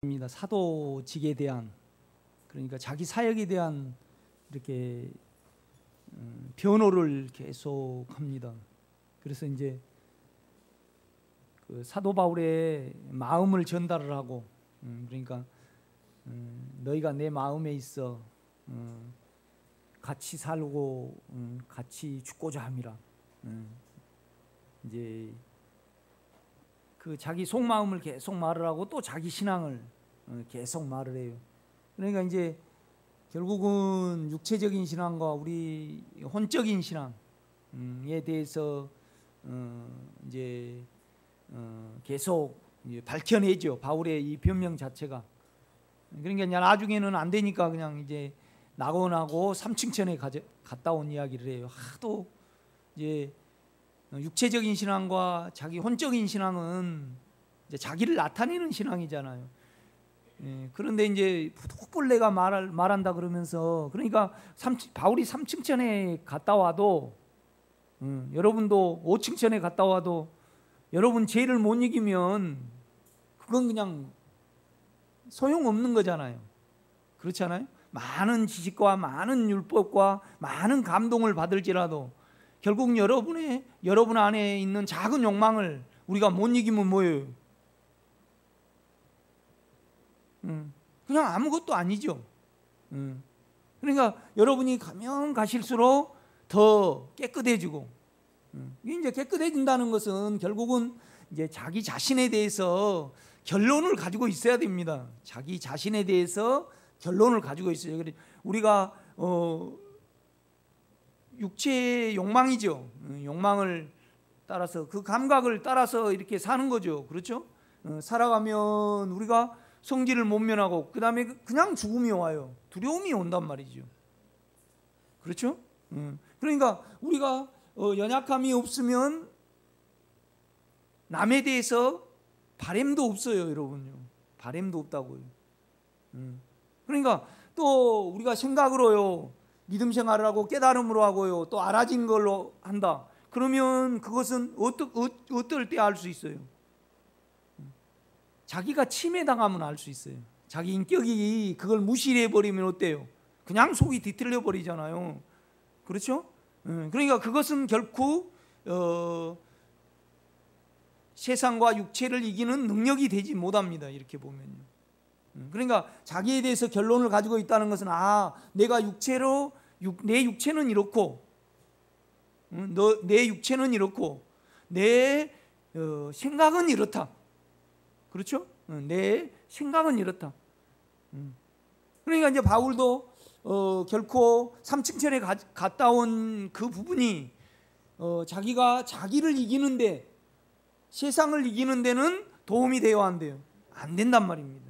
입니다. 사도직에 대한, 그러니까 자기 사역에 대한 이렇게 변호를 계속 합니다. 그래서 이제 그 사도 바울의 마음을 전달을 하고, 그러니까 너희가 내 마음에 있어 같이 살고 같이 죽고자 함이라. 이제 그 자기 속마음을 계속 말을 하고 또 자기 신앙을 계속 말을 해요. 그러니까 이제 결국은 육체적인 신앙과 우리 혼적인 신앙에 대해서 이제 계속 밝혀내죠. 바울의 이 변명 자체가. 그러니까 이제 나중에는 안 되니까 그냥 이제 낙원하고 삼층천에 갔다 온 이야기를 해요. 하도 이제 육체적인 신앙과 자기 혼적인 신앙은 이제 자기를 나타내는 신앙이잖아요. 그런데 이제 헛벌레가 말한다 그러면서, 그러니까 바울이 3층천에 갔다 와도 여러분도 5층천에 갔다 와도 여러분 죄를 못 이기면 그건 그냥 소용없는 거잖아요. 그렇지 않아요? 많은 지식과 많은 율법과 많은 감동을 받을지라도 결국 여러분 안에 있는 작은 욕망을 우리가 못 이기면 뭐예요? 그냥 아무것도 아니죠. 그러니까 여러분이 가면 가실수록 더 깨끗해지고, 이제 깨끗해진다는 것은 결국은 이제 자기 자신에 대해서 결론을 가지고 있어야 됩니다. 자기 자신에 대해서 결론을 가지고 있어요. 우리가 육체의 욕망이죠. 욕망을 따라서, 그 감각을 따라서 이렇게 사는 거죠. 그렇죠? 살아가면 우리가 성질을 못 면하고 그 다음에 그냥 죽음이 와요. 두려움이 온단 말이죠. 그렇죠? 그러니까 우리가 연약함이 없으면 남에 대해서 바램도 없어요, 여러분요. 바램도 없다고요. 그러니까 또 우리가 생각으로요, 믿음 생활을 하고 깨달음으로 하고요, 또 알아진 걸로 한다. 그러면 그것은 어떨 때 알 수 있어요? 자기가 침해당하면 알 수 있어요. 자기 인격이 그걸 무시해버리면 어때요? 그냥 속이 뒤틀려 버리잖아요. 그렇죠? 그러니까 그것은 결코 세상과 육체를 이기는 능력이 되지 못합니다. 이렇게 보면요. 그러니까 자기에 대해서 결론을 가지고 있다는 것은, 내가 내 육체는 이렇고, 내 육체는 이렇고, 내 생각은 이렇다. 그렇죠? 내 생각은 이렇다. 그러니까 이제 바울도 결코 삼층천에 갔다 온 그 부분이 자기가 자기를 이기는데, 세상을 이기는 데는 도움이 되어야 한대요. 안 된단 말입니다.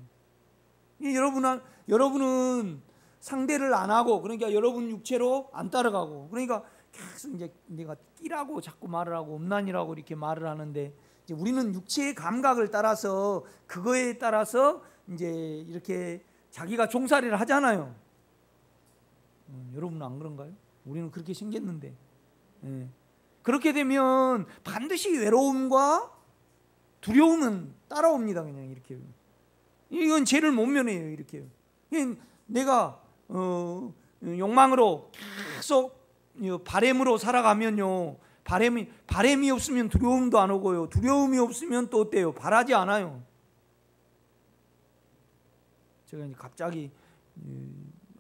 여러분은 상대를 안 하고, 그러니까 여러분 육체로 안 따라가고, 그러니까 계속 이제 내가 끼라고 자꾸 말을 하고 음란이라고 이렇게 말을 하는데, 이제 우리는 육체의 감각을 따라서, 그거에 따라서 이제 이렇게 자기가 종살이를 하잖아요. 여러분은 안 그런가요? 우리는 그렇게 생겼는데, 그렇게 되면 반드시 외로움과 두려움은 따라옵니다. 그냥 이렇게. 이건 죄를 못 면해요. 이렇게. 내가 욕망으로 계속 바램으로 살아가면요, 바램이 없으면 두려움도 안 오고요, 두려움이 없으면 또 어때요? 바라지 않아요. 제가 이제 갑자기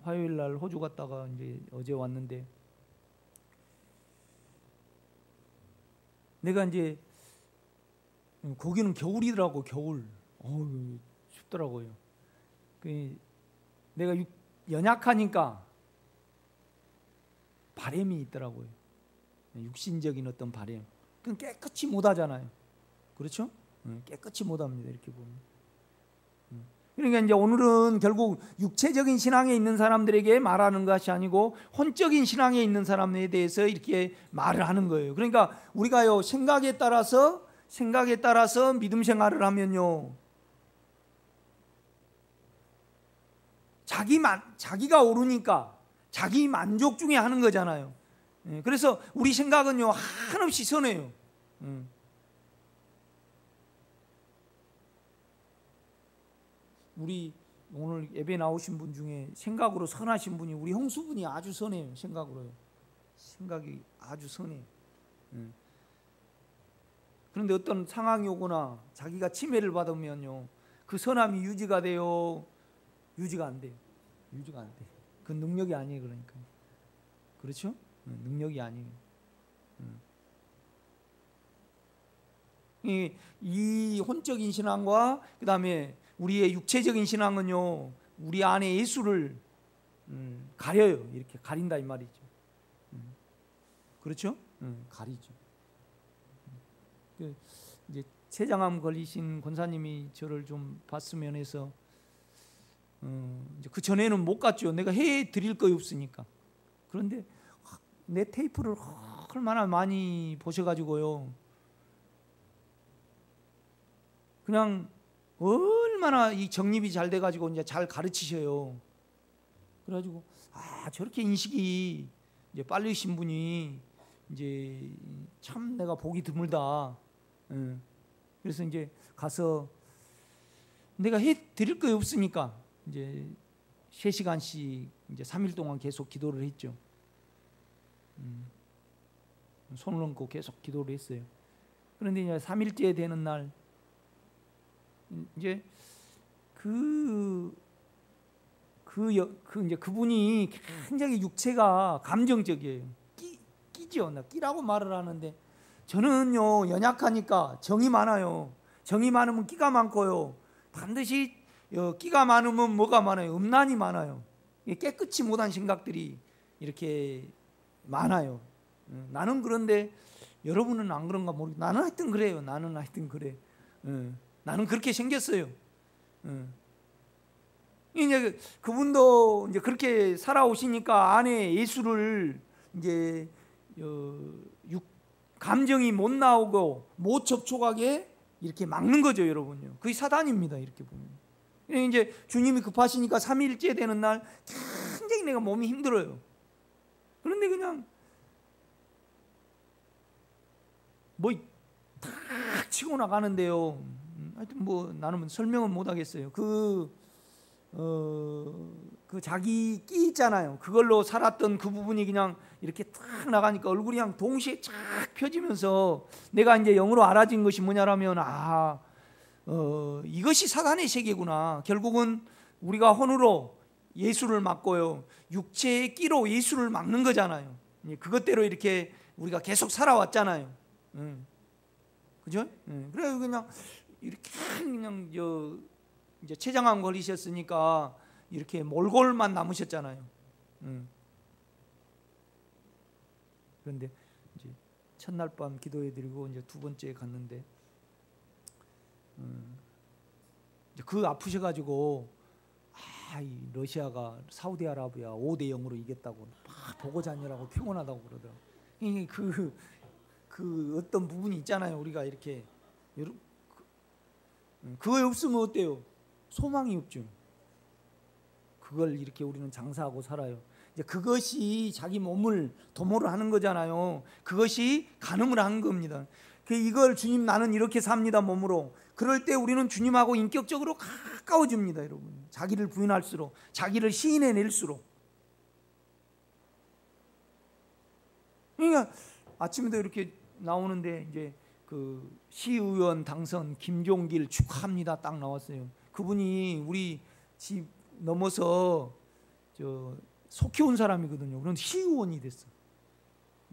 화요일 날 호주 갔다가 이제 어제 왔는데, 내가 이제 거기는 겨울이더라고. 겨울. 춥더라고요. 내가 연약하니까 바램이 있더라고요. 육신적인 어떤 바램. 그건 깨끗이 못하잖아요. 그렇죠? 깨끗이 못합니다. 이렇게 보면. 그러니까 이제 오늘은 결국 육체적인 신앙에 있는 사람들에게 말하는 것이 아니고 혼적인 신앙에 있는 사람에 대해서 이렇게 말을 하는 거예요. 그러니까 우리가요, 생각에 따라서 믿음 생활을 하면요, 자기가 오르니까 자기 만족 중에 하는 거잖아요. 그래서 우리 생각은요, 한없이 선해요. 우리 오늘 예배 나오신 분 중에 생각으로 선하신 분이 우리 형수분이 아주 선해요. 생각으로요. 생각이 아주 선해요. 그런데 어떤 상황이 오거나 자기가 침해를 받으면요, 그 선함이 유지가 돼요? 유지가 안 돼요. 유지가 안 돼요. 그 능력이 아니에요. 그러니까. 그렇죠? 능력이 아니에요. 이 혼적인 신앙과 그 다음에 우리의 육체적인 신앙은요, 우리 안에 예수를 가려요. 이렇게 가린다 이 말이죠. 그렇죠? 가리죠. 이제 췌장암 걸리신 권사님이 저를 좀 봤으면 해서 이제 그 전에는 못 갔죠. 내가 해 드릴 거 없으니까. 그런데 내 테이프를 얼마나 많이 보셔가지고요, 그냥 얼마나 이 정립이 잘 돼가지고 이제 잘 가르치셔요. 그래가지고 저렇게 인식이 이제 빠르신 분이 이제 참 내가 보기 드물다. 그래서 이제 가서 내가 해 드릴 거 없으니까 이제 3시간씩 이제 3일 동안 계속 기도를 했죠. 손을 얹고 계속 기도를 했어요. 그런데 이제 3일째 되는 날 이제 이제 그분이 굉장히 육체가 감정적이에요. 끼죠. 나 끼라고 말을 하는데 저는요 연약하니까 정이 많아요. 정이 많으면 끼가 많고요. 반드시 끼가 많으면 뭐가 많아요? 음란이 많아요. 깨끗이 못한 생각들이 이렇게 많아요. 나는 그런데 여러분은 안 그런가 모르겠어요. 나는 하여튼 그래요. 나는 하여튼 그래. 나는 그렇게 생겼어요. 이제 그분도 이제 그렇게 살아오시니까 안에 예수를 이제 감정이 못 나오고 못 접촉하게 이렇게 막는 거죠, 여러분요. 그게 사단입니다. 이렇게 보면. 이제 주님이 급하시니까 3일째 되는 날 굉장히 내가 몸이 힘들어요. 그런데 그냥 뭐 탁 치고 나가는데요. 하여튼 뭐 나는 설명은 못 하겠어요. 그 자기 끼 있잖아요. 그걸로 살았던 그 부분이 그냥 이렇게 탁 나가니까 얼굴이 그냥 동시에 쫙 펴지면서 내가 이제 영으로 알아진 것이 뭐냐라면 이것이 사단의 세계구나. 결국은 우리가 혼으로 예수를 막고요, 육체의 끼로 예수를 막는 거잖아요. 그것대로 이렇게 우리가 계속 살아왔잖아요. 그죠? 그래서 그냥 이렇게 그냥 이제 췌장암 걸리셨으니까 이렇게 몰골만 남으셨잖아요. 그런데 이제 첫날 밤 기도해드리고 이제 두 번째 갔는데 이제 그 아프셔가지고 이 러시아가 사우디아라비아 5대0으로 이겼다고 막 보고 자느라고 피곤하다고 그러더라고요. 이게 그 어떤 부분이 있잖아요. 우리가 이렇게 그거 없으면 어때요? 소망이 없죠. 그걸 이렇게 우리는 장사하고 살아요. 이제 그것이 자기 몸을 도모를 하는 거잖아요. 그것이 간음을 한 겁니다. 이걸 주님 나는 이렇게 삽니다 몸으로. 그럴 때 우리는 주님하고 인격적으로 가까워집니다, 여러분. 자기를 부인할수록, 자기를 시인해낼수록. 그러니까 아침에도 이렇게 나오는데 이제 그 시의원 당선 김종길 축하합니다 딱 나왔어요. 그분이 우리 집 넘어서 소 키운 사람이거든요. 그런데 시의원이 됐어.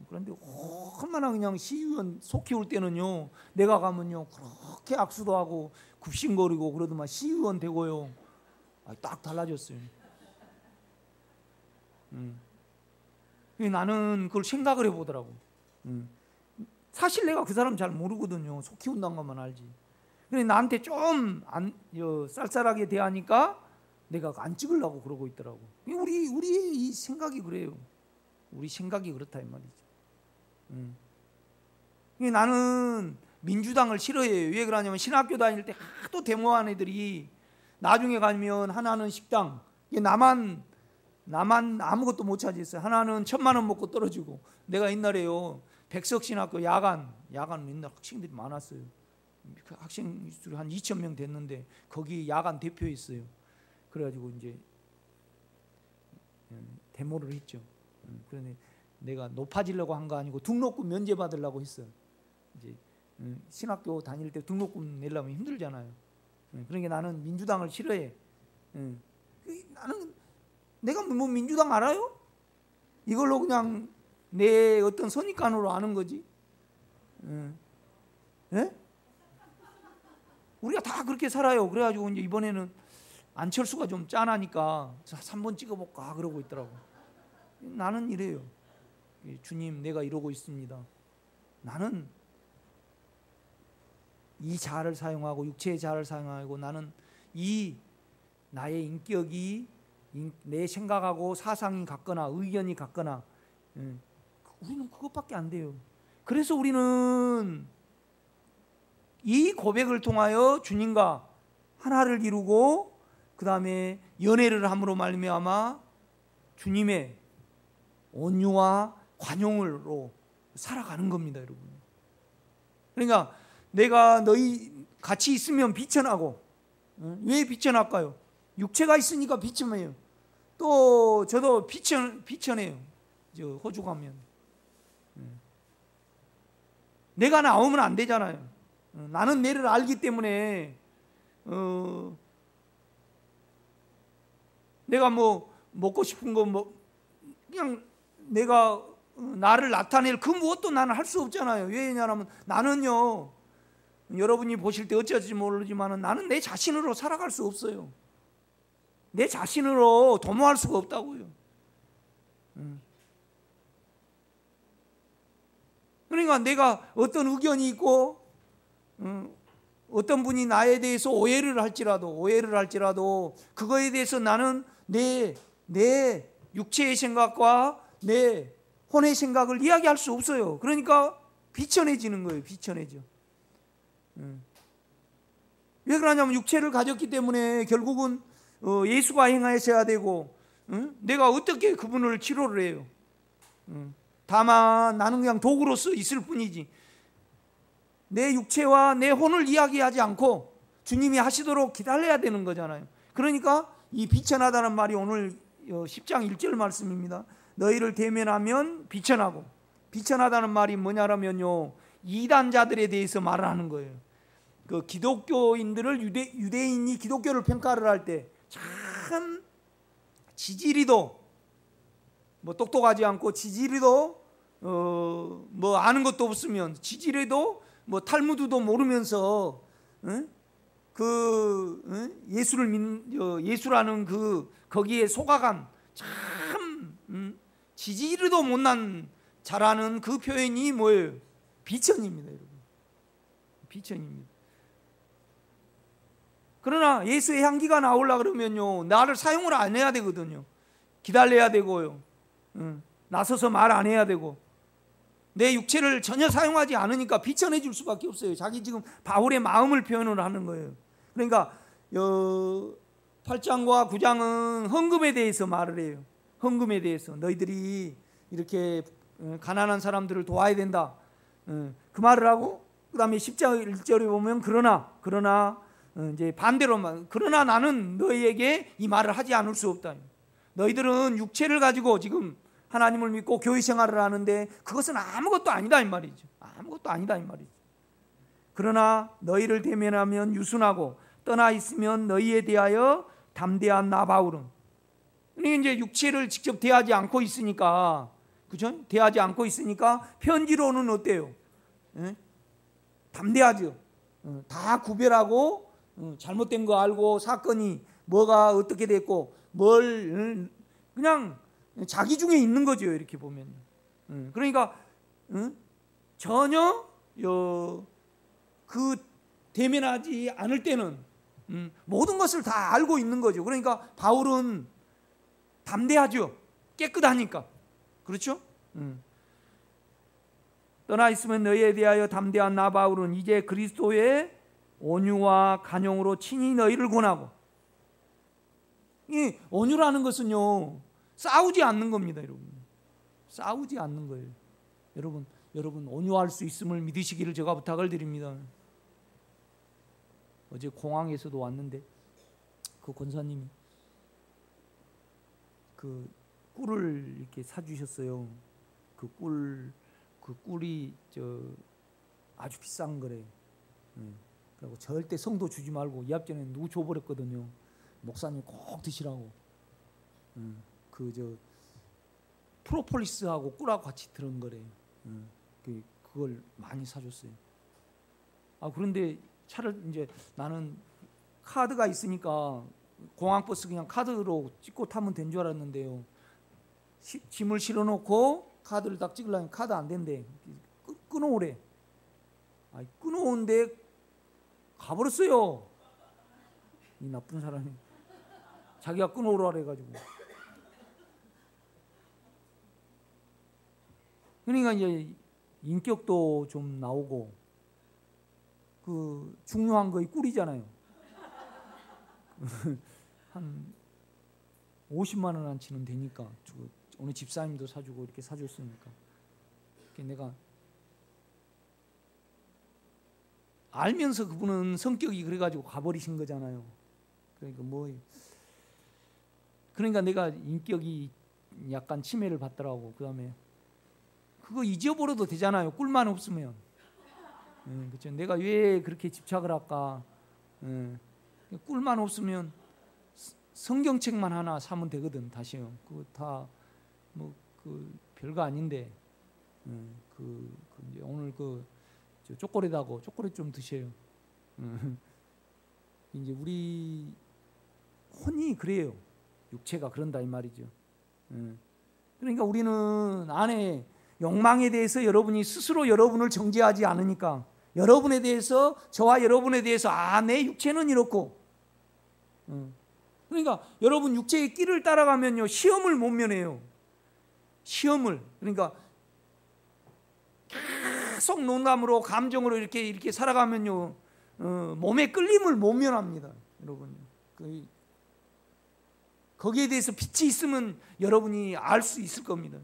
그런데 얼마나 그냥 시의원 소 키울 때는요, 내가 가면요 그렇게 악수도 하고 굽신거리고 그러더만 시의원 되고요, 딱 달라졌어요. 나는 그걸 생각을 해보더라고. 사실 내가 그 사람 잘 모르거든요. 소 키운다는 것만 알지. 근데 나한테 좀 쌀쌀하게 대하니까 내가 안 찍으려고 그러고 있더라고. 우리의 이 생각이 그래요. 우리 생각이 그렇다 이 말이죠. 나는 민주당을 싫어해요. 왜 그러냐면 신학교 다닐 때 하도 데모한 애들이 나중에 가면 하나는 식당, 나만 아무것도 못 차지했어요. 하나는 1,000만 원 먹고 떨어지고. 내가 옛날에요 백석신학교 야간 옛날 학생들이 많았어요. 학생 수를 한 2,000명 됐는데 거기 야간 대표였어요. 그래가지고 이제 데모를 했죠. 그런데 내가 높아지려고 한 거 아니고 등록금 면제 받으려고 했어. 이제 신학교 다닐 때 등록금 내려면 힘들잖아요. 그러니까 나는 민주당을 싫어해. 나는 내가 뭐 민주당 알아요? 이걸로 그냥 내 어떤 선입관으로 아는 거지. 예? 우리가 다 그렇게 살아요. 그래가지고 이제 이번에는 안철수가 좀 짠하니까 3번 찍어볼까 그러고 있더라고. 나는 이래요. 주님, 내가 이러고 있습니다. 나는 이 자아를 사용하고 육체의 자아를 사용하고 나는 이 나의 인격이 내 생각하고 사상이 같거나 의견이 같거나 우리는 그것밖에 안 돼요. 그래서 우리는 이 고백을 통하여 주님과 하나를 이루고 그 다음에 연애를 함으로 말미암아 주님의 온유와 관용으로 살아가는 겁니다, 여러분. 그러니까 내가 너희 같이 있으면 비천하고, 왜 비천할까요? 육체가 있으니까 비천해요. 또 저도 비천해요. 저 호주 가면 내가 나오면 안 되잖아요. 나는 내를 알기 때문에 내가 뭐 먹고 싶은 거 뭐 그냥 내가 나를 나타낼 그 무엇도 나는 할 수 없잖아요. 왜냐하면 나는요, 여러분이 보실 때 어찌할지 모르지만 나는 내 자신으로 살아갈 수 없어요. 내 자신으로 도모할 수가 없다고요. 그러니까 내가 어떤 의견이 있고 어떤 분이 나에 대해서 오해를 할지라도 그거에 대해서 나는 내 육체의 생각과 내 혼의 생각을 이야기할 수 없어요. 그러니까 비천해지는 거예요. 비천해져. 왜 그러냐면 육체를 가졌기 때문에 결국은 예수가 행하셔야 되고 내가 어떻게 그분을 치료를 해요. 다만 나는 그냥 도구로서 있을 뿐이지 내 육체와 내 혼을 이야기하지 않고 주님이 하시도록 기다려야 되는 거잖아요. 그러니까 이 비천하다는 말이 오늘 10장 1절 말씀입니다. 너희를 대면하면 비천하고, 비천하다는 말이 뭐냐면요, 이단자들에 대해서 말을 하는 거예요. 그 기독교인들을 유대인이 기독교를 평가를 할 때 참 지지리도 뭐 똑똑하지 않고 지지리도 뭐 아는 것도 없으면 지지리도 뭐 탈무드도 모르면서 예수라는 그 거기에 속아간 참 지지리도 못난 자라는 그 표현이 뭐예요? 비천입니다, 여러분. 비천입니다. 그러나 예수의 향기가 나오려 그러면요, 나를 사용을 안 해야 되거든요. 기다려야 되고요. 나서서 말 안 해야 되고 내 육체를 전혀 사용하지 않으니까 비천해 줄 수밖에 없어요. 자기 지금 바울의 마음을 표현을 하는 거예요. 그러니까 8장과 9장은 헌금에 대해서 말을 해요. 헌금에 대해서 너희들이 이렇게 가난한 사람들을 도와야 된다. 그 말을 하고 그 다음에 10장 1절에 보면 그러나 이제 반대로만 그러나 나는 너희에게 이 말을 하지 않을 수 없다. 너희들은 육체를 가지고 지금 하나님을 믿고 교회 생활을 하는데 그것은 아무것도 아니다 이 말이죠. 아무것도 아니다 이 말이죠. 그러나 너희를 대면하면 유순하고 떠나 있으면 너희에 대하여 담대한 나 바울은. 그러니까 이제 육체를 직접 대하지 않고 있으니까, 그죠? 대하지 않고 있으니까 편지로는 어때요? 담대하죠. 다 구별하고 잘못된 거 알고 사건이 뭐가 어떻게 됐고 뭘 그냥 자기 중에 있는 거죠. 이렇게 보면. 그러니까 전혀 그 대면하지 않을 때는 모든 것을 다 알고 있는 거죠. 그러니까 바울은 담대하죠. 깨끗하니까. 그렇죠? 떠나 있으면 너희에 대하여 담대한 나 바울은 이제 그리스도의 온유와 간용으로 친히 너희를 권하고. 이 온유라는 것은요, 싸우지 않는 겁니다, 여러분. 싸우지 않는 거예요. 여러분 온유할 수 있음을 믿으시기를 제가 부탁을 드립니다. 어제 공항에서도 왔는데 그 권사님이 그 꿀을 이렇게 사주셨어요. 그 꿀이 아주 비싼 거래요. 그리고 절대 성도 주지 말고 이 앞전에 누구 줘버렸거든요. 목사님 꼭 드시라고. 프로폴리스하고 꿀하고 같이 들은 거래요. 그걸 많이 사줬어요. 그런데 차를 이제 나는 카드가 있으니까 공항버스 그냥 카드로 찍고 타면 된 줄 알았는데요. 짐을 실어놓고 카드를 딱 찍으려면 카드 안 된대. 끊어오래. 끊어온데 가버렸어요. 이 나쁜 사람이 자기가 끊어오라 그래가지고. 그러니까 이제 인격도 좀 나오고 그 중요한 거이 꿀이잖아요. 한 50만 원 안치는 되니까 오늘 집사님도 사주고 이렇게 사줬으니까 내가 알면서 그분은 성격이 그래가지고 가버리신 거잖아요. 그러니까 내가 인격이 약간 침해를 받더라고. 그 다음에 그거 잊어버려도 되잖아요. 꿀만 없으면. 그렇죠. 내가 왜 그렇게 집착을 할까? 꿀만 없으면 성경책만 하나 사면 되거든. 다시요. 그거 다 별거 아닌데. 이제 오늘 초콜릿하고 초콜릿 좀 드셔요. 이제 우리 혼이 그래요. 육체가 그런다 이 말이죠. 그러니까 우리는 안에 욕망에 대해서 여러분이 스스로 여러분을 정죄하지 않으니까 여러분에 대해서 저와 여러분에 대해서 내 육체는 이렇고 그러니까 여러분 육체의 끼를 따라가면요 시험을 못 면해요. 시험을 그러니까 계속 농담으로 감정으로 이렇게 살아가면요 몸의 끌림을 못 면합니다. 여러분 거기에 대해서 빛이 있으면 여러분이 알 수 있을 겁니다.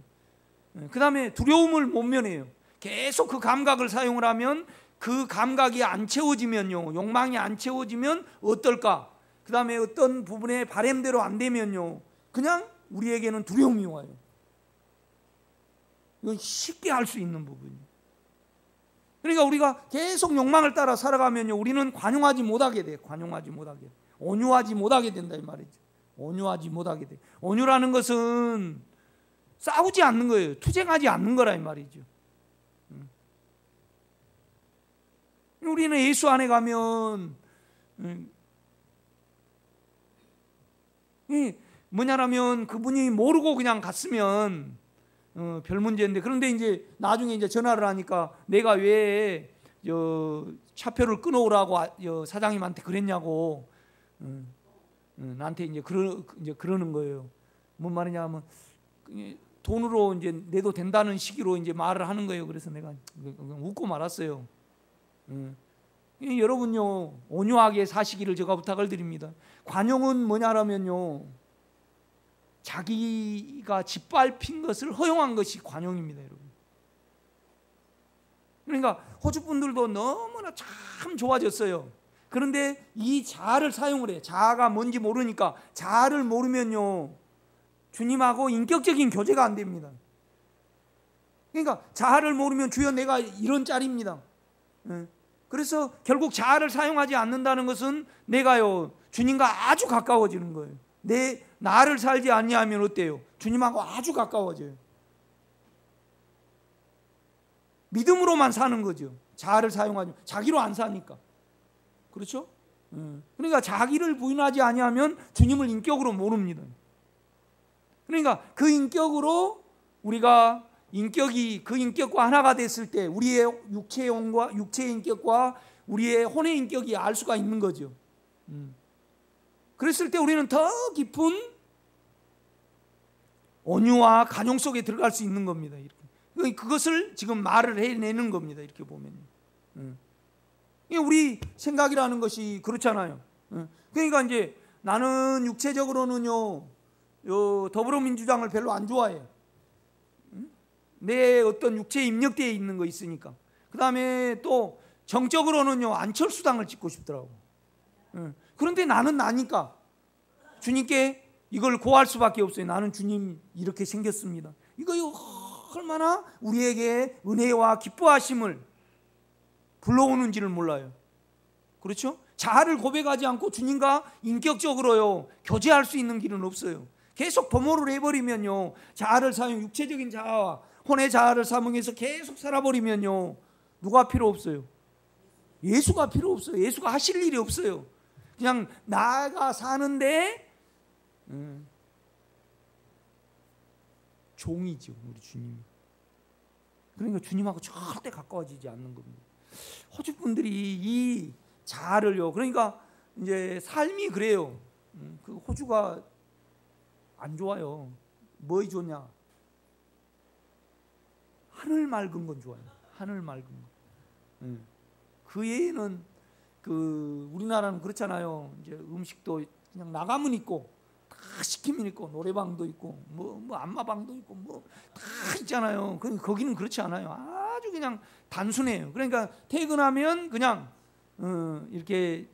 그 다음에 두려움을 못 면해요. 계속 그 감각을 사용을 하면 그 감각이 안 채워지면요 욕망이 안 채워지면 어떨까? 그 다음에 어떤 부분에 바램대로 안 되면요 그냥 우리에게는 두려움이 와요. 이건 쉽게 할 수 있는 부분이에요. 그러니까 우리가 계속 욕망을 따라 살아가면요 우리는 관용하지 못하게 돼. 온유하지 못하게 된다 이 말이죠. 온유하지 못하게 돼. 온유라는 것은 싸우지 않는 거예요. 투쟁하지 않는 거라 이 말이죠. 우리는 예수 안에 가면 뭐냐라면 그분이 모르고 그냥 갔으면 별 문제인데 그런데 이제 나중에 이제 전화를 하니까 내가 왜 차표를 끊어오라고 사장님한테 그랬냐고 나한테 이제 그러는 거예요. 뭔 말이냐면 돈으로 이제 내도 된다는 식으로 이제 말을 하는 거예요. 그래서 내가 웃고 말았어요. 여러분요 온유하게 사시기를 제가 부탁을 드립니다. 관용은 뭐냐라면요 자기가 짓밟힌 것을 허용한 것이 관용입니다, 여러분. 그러니까 호주 분들도 너무나 참 좋아졌어요. 그런데 이 자아를 사용을 해. 자아가 뭔지 모르니까 자아를 모르면요 주님하고 인격적인 교제가 안 됩니다. 그러니까 자아를 모르면 주여 내가 이런 짤입니다. 그래서 결국 자아를 사용하지 않는다는 것은 내가요 주님과 아주 가까워지는 거예요. 나를 살지 아니하면 어때요? 주님하고 아주 가까워져요. 믿음으로만 사는 거죠. 자아를 사용하지 자기로 안 사니까. 그렇죠? 그러니까 자기를 부인하지 아니하면 주님을 인격으로 모릅니다. 그러니까 그 인격으로 우리가 그 인격과 하나가 됐을 때 우리의 육체의 인격과 우리의 혼의 인격이 알 수가 있는 거죠. 그랬을 때 우리는 더 깊은 온유와 간용 속에 들어갈 수 있는 겁니다. 이렇게. 그것을 지금 말을 해내는 겁니다. 이렇게 보면 우리 생각이라는 것이 그렇잖아요. 그러니까 이제 나는 육체적으로는요 더불어민주당을 별로 안 좋아해. 내 어떤 육체에 입력되어 있는 거 있으니까. 그 다음에 또 정적으로는요 안철수당을 찍고 싶더라고. 그런데 나는 나니까 주님께 이걸 고할 수밖에 없어요. 나는 주님 이렇게 생겼습니다. 이거 얼마나 우리에게 은혜와 기뻐하심을 불러오는지를 몰라요. 그렇죠? 자아를 고백하지 않고 주님과 인격적으로요 교제할 수 있는 길은 없어요. 계속 도모를 해버리면요, 자아를 사용, 육체적인 자아와 혼의 자아를 사용해서 계속 살아버리면요, 누가 필요 없어요? 예수가 필요 없어요. 예수가 하실 일이 없어요. 그냥 나가 사는데 종이죠, 우리 주님이. 그러니까 주님하고 절대 가까워지지 않는 겁니다. 호주 분들이 이 자아를요, 그러니까 이제 삶이 그래요. 그 호주가 안 좋아요. 뭐이 좋냐? 하늘 맑은 건 좋아요. 하늘 맑은 거. 그 외에는 그 우리나라는 그렇잖아요. 이제 음식도 그냥 나가면 있고, 다 시키면 있고, 노래방도 있고, 뭐 안마방도 있고, 뭐 다 있잖아요. 거기는 그렇지 않아요. 아주 그냥 단순해요. 그러니까 퇴근하면 그냥 이렇게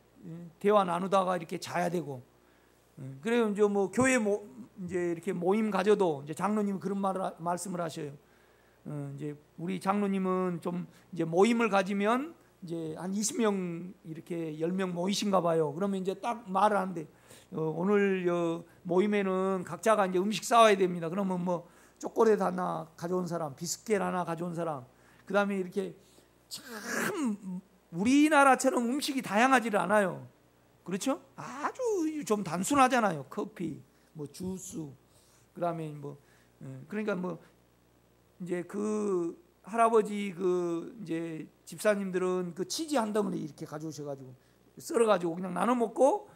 대화 나누다가 이렇게 자야 되고, 그래요. 이제 뭐 교회 이제 이렇게 모임 가져도 이제 장로님이 그런 말씀을 하셔요. 이제 우리 장로님은 좀 이제 모임을 가지면 이제 한 20명 이렇게 10명 모이신가 봐요. 그러면 이제 딱 말을 하는데, 오늘 모임에는 각자가 이제 음식 싸와야 됩니다. 그러면 뭐 초콜릿 하나 가져온 사람, 비스켓 하나 가져온 사람, 그 다음에 이렇게 참 우리나라처럼 음식이 다양하지를 않아요. 그렇죠? 아주 좀 단순하잖아요. 커피, 뭐 주스, 그 다음에 뭐 그러니까 뭐 이제 그 할아버지 그 이제 집사님들은 그 치즈 한 덩어리 이렇게 가져오셔가지고 썰어가지고 그냥 나눠 먹고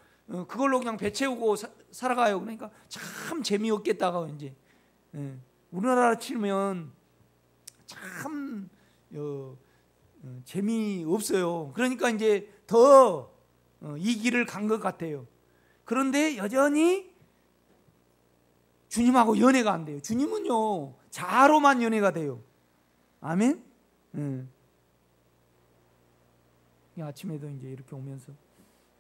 그걸로 그냥 배 채우고 살아가요. 그러니까 참 재미없겠다가 이제 우리나라 치면 참 재미없어요. 그러니까 이제 더 이 길을 간 것 같아요. 그런데 여전히 주님하고 연애가 안 돼요. 주님은요 자아로만 연애가 돼요. 아멘. 아침에도 이제 이렇게 오면서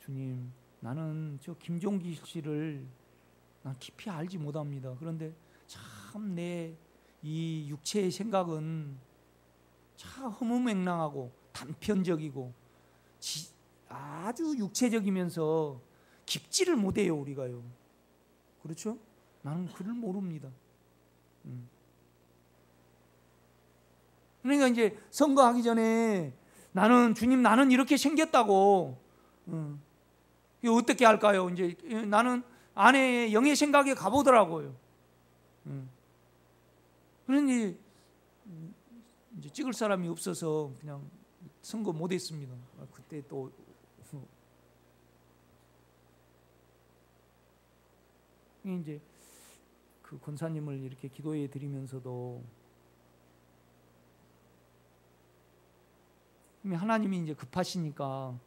주님, 나는 저 김종기 씨를 난 깊이 알지 못합니다. 그런데 참 내 이 육체의 생각은 참 허무맹랑하고 단편적이고 아주 육체적이면서 깊지를 못해요, 우리가요. 그렇죠? 나는 그를 모릅니다. 그러니까 이제 선거하기 전에 주님 나는 이렇게 생겼다고 이거 어떻게 할까요? 이제 나는 아내의 영의 생각에 가보더라고요. 그러니 이제 찍을 사람이 없어서 그냥 선거 못했습니다. 그때 또 이제 그 권사님을 이렇게 기도해 드리면서도 하나님이 이제 급하시니까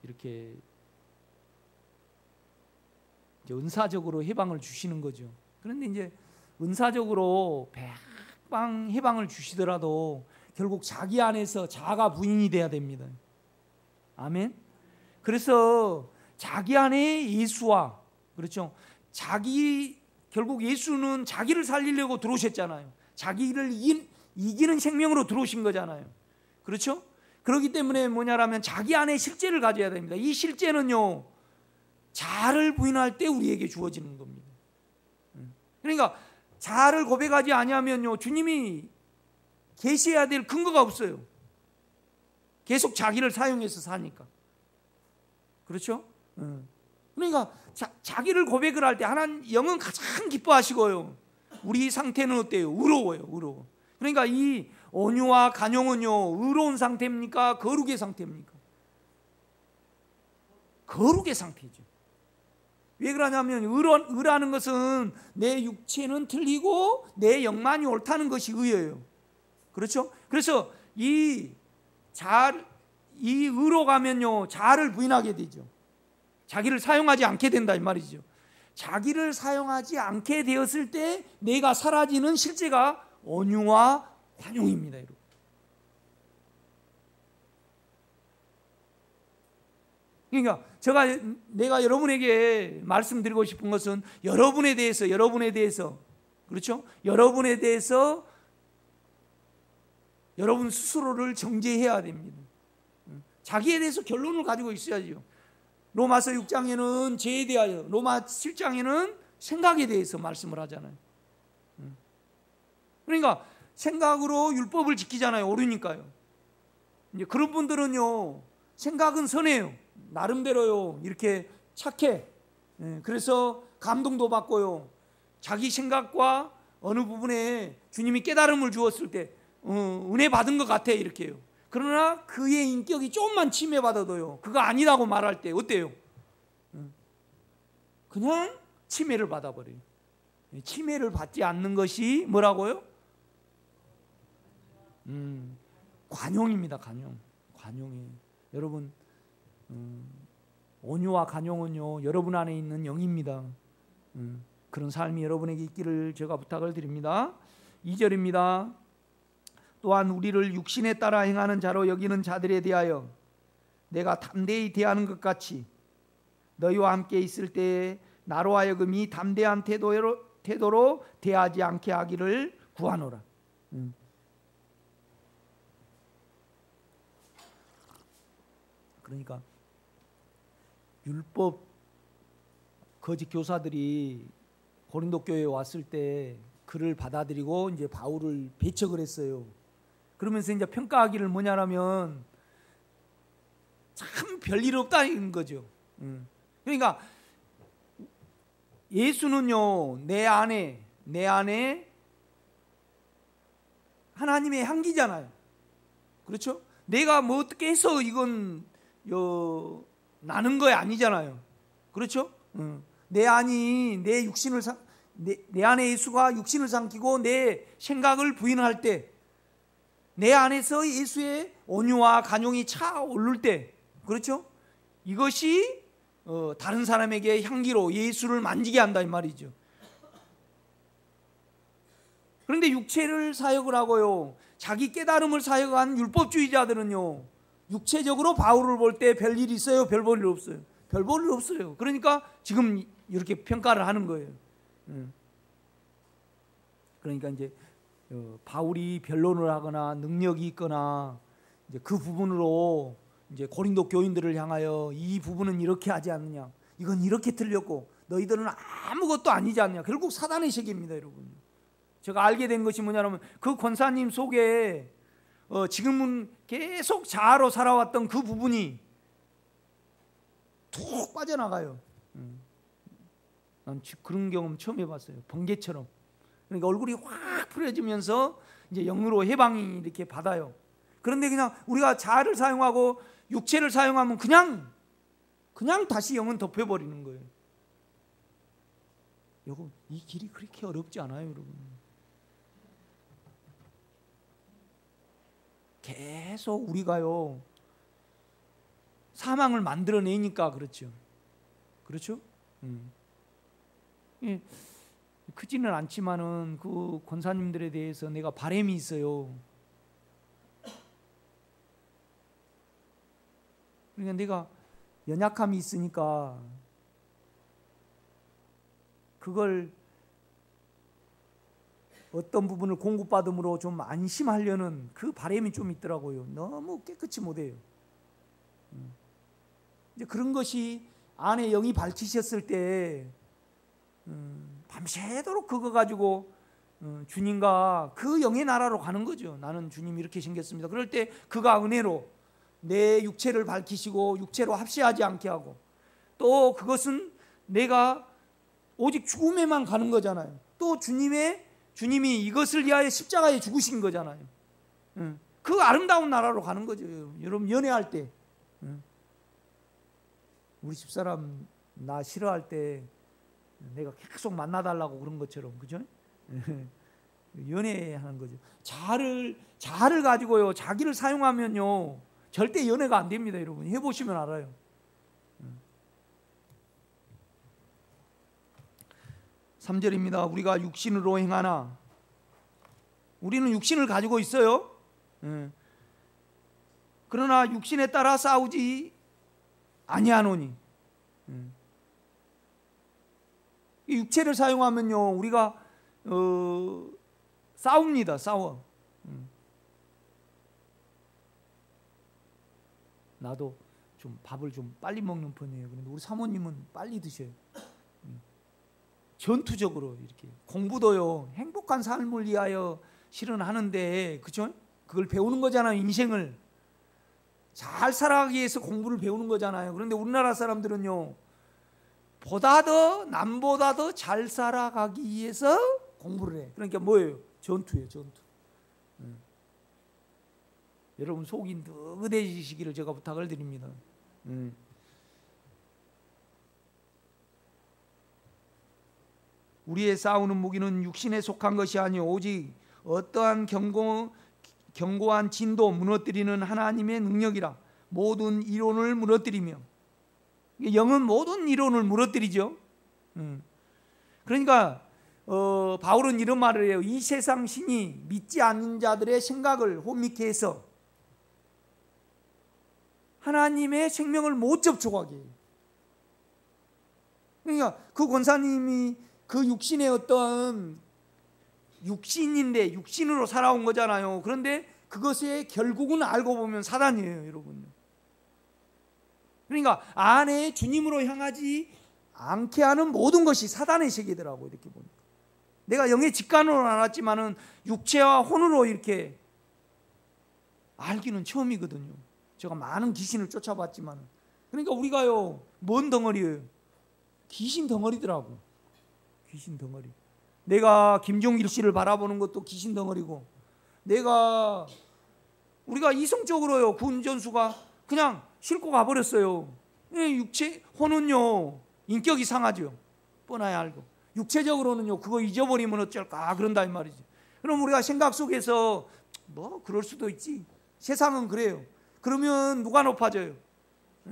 이렇게 이제 은사적으로 해방을 주시는 거죠. 그런데 이제 은사적으로 해방을 주시더라도 결국 자기 안에서 자아가 부인이 돼야 됩니다. 아멘. 그래서 자기 안에 예수와, 그렇죠, 결국 예수는 자기를 살리려고 들어오셨잖아요. 자기를 이기는 생명으로 들어오신 거잖아요. 그렇죠? 그렇기 때문에 뭐냐라면 자기 안에 실제를 가져야 됩니다. 이 실제는요 자아를 부인할 때 우리에게 주어지는 겁니다. 그러니까 자아를 고백하지 아니하면요 주님이 계시해야 될 근거가 없어요. 계속 자기를 사용해서 사니까. 그렇죠? 그러니까 자기를 고백을 할 때 하나님 영은 가장 기뻐하시고요, 우리 상태는 어때요? 의로워요. 그러니까 이 온유와 간용은요 의로운 상태입니까? 거룩의 상태입니까? 거룩의 상태죠. 왜 그러냐면 의라는 것은 내 육체는 틀리고 내 영만이 옳다는 것이 의예요. 그렇죠? 그래서 이 의로 가면요 자아를 부인하게 되죠. 자기를 사용하지 않게 된다 이 말이죠. 자기를 사용하지 않게 되었을 때 내가 사라지는 실제가 온유와 관용입니다. 여러분. 그러니까 내가 여러분에게 말씀드리고 싶은 것은 여러분에 대해서 그렇죠? 여러분에 대해서 여러분 스스로를 정죄해야 됩니다. 자기에 대해서 결론을 가지고 있어야죠. 로마서 6장에는 죄에 대하여, 로마 7장에는 생각에 대해서 말씀을 하잖아요. 그러니까 생각으로 율법을 지키잖아요. 옳으니까요. 이제 그런 분들은요, 생각은 선해요. 나름대로요, 이렇게 착해. 그래서 감동도 받고요. 자기 생각과 어느 부분에 주님이 깨달음을 주었을 때 은혜 받은 것 같아, 이렇게요. 그러나 그의 인격이 조금만 침해받아도요, 그거 아니라고 말할 때 어때요? 그냥 침해를 받아버려요. 침해를 받지 않는 것이 뭐라고요? 관용입니다. 관용이에요. 여러분, 온유와 관용은요, 여러분 안에 있는 영입니다. 그런 삶이 여러분에게 있기를 제가 부탁을 드립니다. 2절입니다. 또한 우리를 육신에 따라 행하는 자로 여기는 자들에 대하여 내가 담대히 대하는 것 같이 너희와 함께 있을 때에 나로 하여금 이 담대한 태도로 대하지 않게 하기를 구하노라. 그러니까 율법 거짓 교사들이 고린도 교회에 왔을 때 그를 받아들이고 이제 바울을 배척을 했어요. 그러면서 이제 평가하기를 뭐냐라면 참 별일 없다는 거죠. 그러니까 예수는요, 내 안에 하나님의 향기잖아요. 그렇죠? 내가 뭐 어떻게 해서 이건 나는 거 아니잖아요. 그렇죠? 내 안에 예수가 육신을 삼키고 내 생각을 부인할 때, 내 안에서 예수의 온유와 간용이 차오를 때, 그렇죠? 이것이 다른 사람에게 향기로 예수를 만지게 한다 이 말이죠. 그런데 육체를 사역을 하고요, 자기 깨달음을 사역한 율법주의자들은요, 육체적으로 바울을 볼 때 별일 있어요? 별 볼 일 없어요? 별 볼 일 없어요. 그러니까 지금 이렇게 평가를 하는 거예요. 그러니까 이제 바울이 변론을 하거나 능력이 있거나 이제 그 부분으로 이제 고린도 교인들을 향하여 이 부분은 이렇게 하지 않느냐, 이건 이렇게 틀렸고 너희들은 아무것도 아니지 않냐. 결국 사단의 세계입니다, 여러분. 제가 알게 된 것이 뭐냐면 그 권사님 속에 지금은 계속 자아로 살아왔던 그 부분이 툭 빠져나가요. 난 그런 경험 처음 해봤어요. 번개처럼. 그러니까 얼굴이 확 풀어지면서 이제 영으로 해방이 이렇게 받아요. 그런데 그냥 우리가 자아를 사용하고 육체를 사용하면 그냥 다시 영은 덮여버리는 거예요. 여러분, 이 길이 그렇게 어렵지 않아요, 여러분. 계속 우리가요, 사망을 만들어내니까 그렇죠. 그렇죠? 크지는 않지만은 그 권사님들에 대해서 내가 바람이 있어요. 그러니까 내가 연약함이 있으니까 그걸 어떤 부분을 공급받음으로 좀 안심하려는 그 바람이 좀 있더라고요. 너무 깨끗이 못해요. 이제 그런 것이 안에 영이 밝히셨을 때 밤새도록 그거 가지고 주님과 그 영의 나라로 가는 거죠. 나는 주님 이렇게 생겼습니다. 그럴 때 그가 은혜로 내 육체를 밝히시고 육체로 합시하지 않게 하고, 또 그것은 내가 오직 죽음에만 가는 거잖아요. 또 주님이 이것을 위하여 십자가에 죽으신 거잖아요. 그 아름다운 나라로 가는 거죠. 여러분, 연애할 때 우리 집사람 나 싫어할 때 내가 계속 만나달라고 그런 것처럼, 그죠? 연애하는 거죠. 자아를 가지고요, 자기를 사용하면요 절대 연애가 안 됩니다. 여러분, 해보시면 알아요. 3절입니다. 우리가 육신으로 행하나, 우리는 육신을 가지고 있어요. 그러나 육신에 따라 싸우지 아니하노니. 이 육체를 사용하면요 우리가 싸웁니다. 싸워. 나도 좀 밥을 좀 빨리 먹는 편이에요. 그런데 우리 사모님은 빨리 드셔요. 전투적으로 이렇게 공부도요 행복한 삶을 위하여 실은 하는데, 그죠? 그걸 배우는 거잖아요. 인생을 잘 살아가기 위해서 공부를 배우는 거잖아요. 그런데 우리나라 사람들은요 남보다 더 잘 살아가기 위해서 공부를 해. 그러니까 뭐예요? 전투예요. 전투. 여러분 속이 느긋해지시기를 제가 부탁을 드립니다. 우리의 싸우는 무기는 육신에 속한 것이 아니요 오직 어떠한 견고한 진도 무너뜨리는 하나님의 능력이라. 모든 이론을 무너뜨리며, 영은 모든 이론을 무너뜨리죠. 그러니까 바울은 이런 말을 해요. 이 세상 신이 믿지 않는 자들의 생각을 혼미케 해서 하나님의 생명을 못 접촉하게 해요. 그러니까 그 권사님이 그 육신의 어떤 육신인데 육신으로 살아온 거잖아요. 그런데 그것의 결국은 알고 보면 사단이에요, 여러분. 그러니까 안에 주님으로 향하지 않게 하는 모든 것이 사단의 세계더라고. 이렇게 보니까 내가 영의 직관으로는 알았지만은 육체와 혼으로 이렇게 알기는 처음이거든요. 제가 많은 귀신을 쫓아봤지만. 그러니까 우리가요 뭔 덩어리예요? 귀신 덩어리더라고. 귀신 덩어리. 내가 김종길 씨를 바라보는 것도 귀신 덩어리고, 우리가 이성적으로요 그 운전수가 그냥 싣고 가버렸어요. 육체 혼은요 인격이 상하죠. 뻔하게 알고. 육체적으로는요 그거 잊어버리면 어쩔까 그런다 이 말이지. 그럼 우리가 생각 속에서 뭐 그럴 수도 있지. 세상은 그래요. 그러면 누가 높아져요?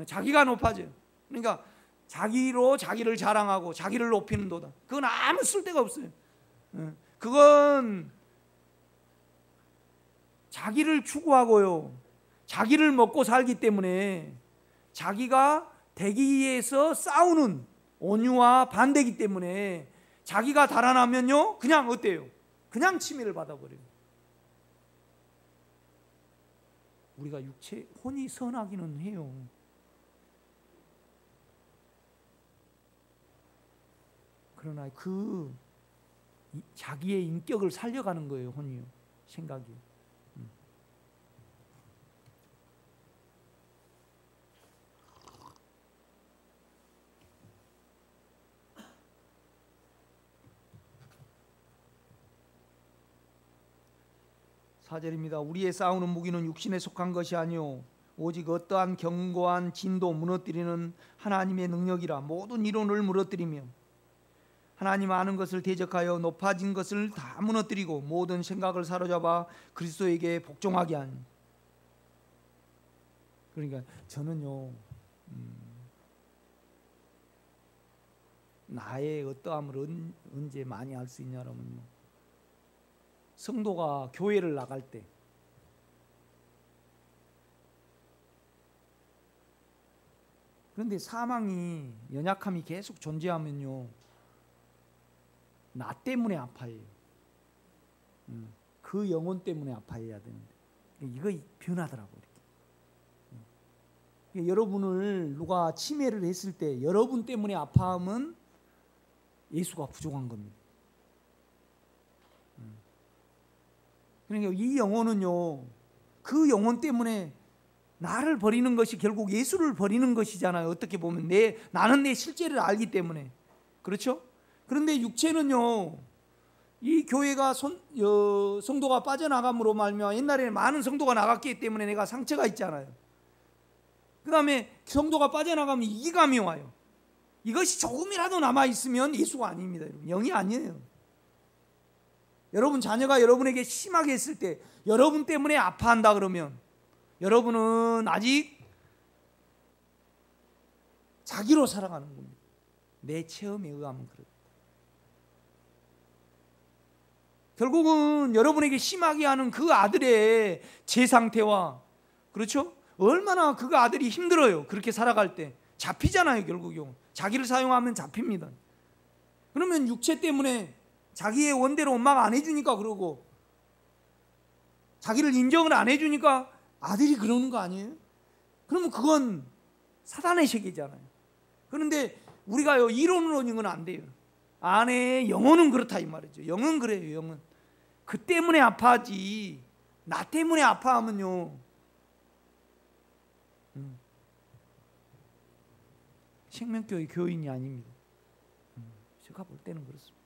자기가 높아져요. 그러니까 자기로 자기를 자랑하고 자기를 높이는 도다. 그건 아무 쓸데가 없어요. 그건 자기를 추구하고요 자기를 먹고 살기 때문에, 자기가 되기 위해서 싸우는 온유와 반대이기 때문에 자기가 달아나면요 그냥 어때요? 그냥 침해를 받아버려요. 우리가 육체 혼이 선하기는 해요. 그러나 그 자기의 인격을 살려가는 거예요. 혼이요, 생각이. 사절입니다. 우리의 싸우는 무기는 육신에 속한 것이 아니요 오직 어떠한 견고한 진도 무너뜨리는 하나님의 능력이라. 모든 이론을 무너뜨리며 하나님 아는 것을 대적하여 높아진 것을 다 무너뜨리고 모든 생각을 사로잡아 그리스도에게 복종하게 하니. 그러니까 저는요 나의 어떠함을 언제 많이 알 수 있냐면요, 성도가 교회를 나갈 때 그런데 사망이 연약함이 계속 존재하면요 나 때문에 아파해요. 그 영혼 때문에 아파해야 되는데 이거 변하더라고요. 여러분을 누가 침해를 했을 때 여러분 때문에 아파하면 예수가 부족한 겁니다. 그러니까 이 영혼은요 그 영혼 때문에 나를 버리는 것이 결국 예수를 버리는 것이잖아요. 어떻게 보면 나는 내 실제를 알기 때문에. 그렇죠? 그런데 육체는요 이 교회가 성도가 빠져나감으로 말미암아 옛날에는 많은 성도가 나갔기 때문에 내가 상처가 있잖아요. 그 다음에 성도가 빠져나가면 이기감이 와요. 이것이 조금이라도 남아있으면 예수가 아닙니다. 영이 아니에요. 여러분 자녀가 여러분에게 심하게 했을 때 여러분 때문에 아파한다 그러면 여러분은 아직 자기로 살아가는 겁니다. 내 체험에 의하면 그렇다. 결국은 여러분에게 심하게 하는 그 아들의 제 상태와, 그렇죠? 얼마나 그 아들이 힘들어요. 그렇게 살아갈 때 잡히잖아요. 결국은 자기를 사용하면 잡힙니다. 그러면 육체 때문에 자기의 원대로 엄마가 안 해주니까 그러고, 자기를 인정을 안 해주니까 아들이 그러는 거 아니에요? 그러면 그건 사단의 세계잖아요. 그런데 우리가요, 이론으로는 이건 안 돼요. 아내의 영혼은 그렇다 이 말이죠. 영은 그래요. 영은 그 때문에 아파하지, 나 때문에 아파하면요 생명교회 교인이 아닙니다. 제가 볼 때는 그렇습니다.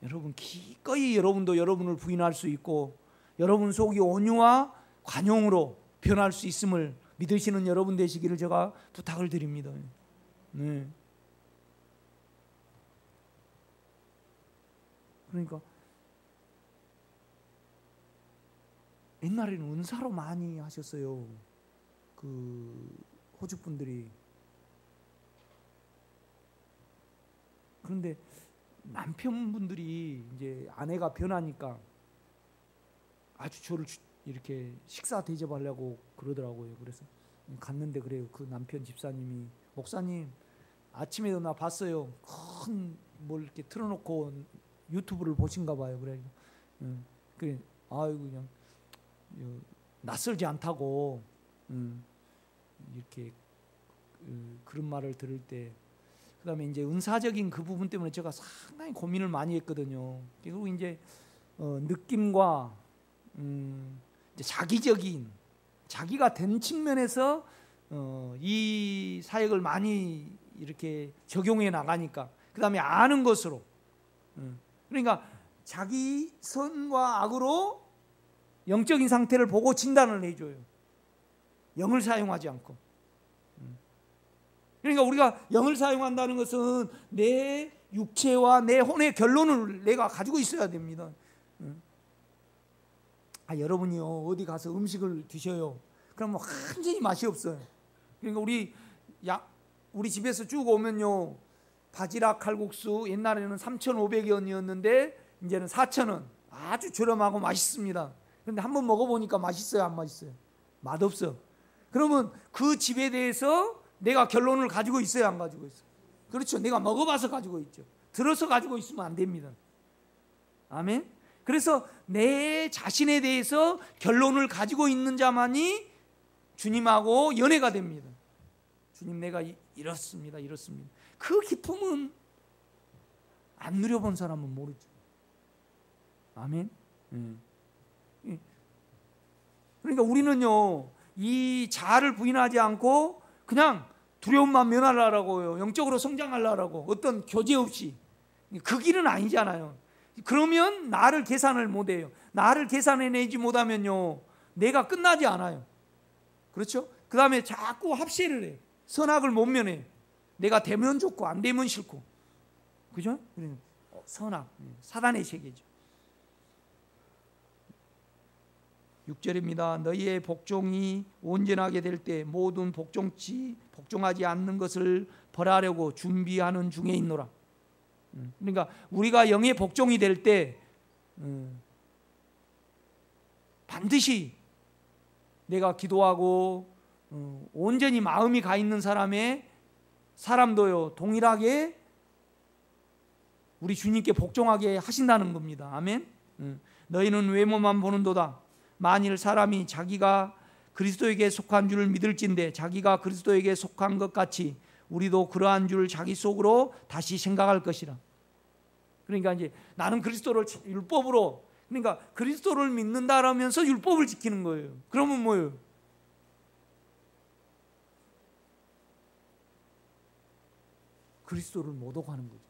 여러분 기꺼이 여러분도 여러분을 부인할 수 있고, 여러분 속이 온유와 관용으로 변할 수 있음을 믿으시는 여러분 되시기를 제가 부탁을 드립니다. 네. 그러니까 옛날에는 은사로 많이 하셨어요. 그 호주 분들이. 그런데 남편분들이 이제 아내가 변하니까 아주 저를 이렇게 식사 대접하려고 그러더라고요. 그래서 갔는데 그래요. 그 남편 집사님이, 목사님 아침에도 나 봤어요. 큰 뭘 이렇게 틀어놓고 유튜브를 보신가 봐요. 그래, 그래, 아이고 그냥 낯설지 않다고 이렇게 그런 말을 들을 때, 그다음에 이제 은사적인 그 부분 때문에 제가 상당히 고민을 많이 했거든요. 그리고 이제 느낌과 이제 자기적인, 자기가 된 측면에서 이 사역을 많이 이렇게 적용해 나가니까, 그다음에 아는 것으로, 그러니까 자기 선과 악으로 영적인 상태를 보고 진단을 해줘요. 영을 사용하지 않고. 그러니까 우리가 영을 사용한다는 것은 내 육체와 내 혼의 결론을 내가 가지고 있어야 됩니다. 여러분이요, 어디 가서 음식을 드셔요. 그러면 완전히 맛이 없어요. 그러니까 우리 집에서 쭉 오면요, 바지락 칼국수 옛날에는 3,500원이었는데 이제는 4,000원. 아주 저렴하고 맛있습니다. 그런데 한번 먹어보니까 맛있어요, 안 맛있어요? 맛없어. 그러면 그 집에 대해서 내가 결론을 가지고 있어요, 안 가지고 있어요? 그렇죠. 내가 먹어봐서 가지고 있죠. 들어서 가지고 있으면 안 됩니다. 아멘. 그래서 내 자신에 대해서 결론을 가지고 있는 자만이 주님하고 연애가 됩니다. 주님, 내가 이렇습니다. 그 기쁨은 안 누려본 사람은 모르죠. 아멘. 그러니까 우리는요, 이 자아를 부인하지 않고 그냥 두려움만 면하려고요, 영적으로 성장하려고, 어떤 교제 없이. 그 길은 아니잖아요. 그러면 나를 계산을 못해요. 나를 계산해내지 못하면요, 내가 끝나지 않아요. 그렇죠? 그 다음에 자꾸 합세를 해요. 선악을 못 면해요. 내가 되면 좋고 안 되면 싫고. 그죠? 선악, 사단의 세계죠. 6절입니다. 너희의 복종이 온전하게 될 때 모든 복종하지 않는 것을 벌하려고 준비하는 중에 있노라. 그러니까 우리가 영의 복종이 될 때 반드시 내가 기도하고 온전히 마음이 가 있는 사람도요, 동일하게 우리 주님께 복종하게 하신다는 겁니다. 아멘. 너희는 외모만 보는도다. 만일 사람이 자기가 그리스도에게 속한 줄을 믿을진대 자기가 그리스도에게 속한 것 같이 우리도 그러한 줄 자기 속으로 다시 생각할 것이라. 그러니까 이제 나는 그리스도를 율법으로, 그러니까 그리스도를 믿는다라면서 율법을 지키는 거예요. 그러면 뭐예요? 그리스도를 모독하는 거죠.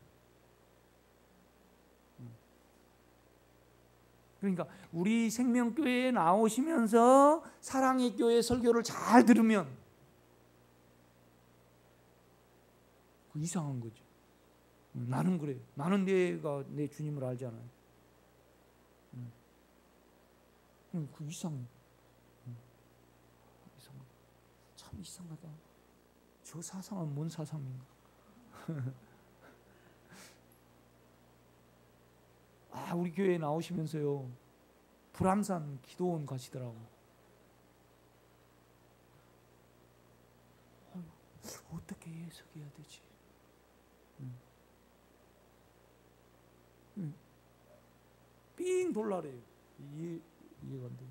그러니까 우리 생명교회에 나오시면서 사랑의 교회 설교를 잘 들으면 그 이상한 거죠. 나는 그래요. 나는 내가 내 주님을 알잖아요. 그 이상해. 참 이상하다. 저 사상은 뭔 사상인가? 우리 교회에 나오시면서요, 불암산 기도원 가시더라고. 해석해야 되지? 삥 돌라래요. 이해가 안 돼요.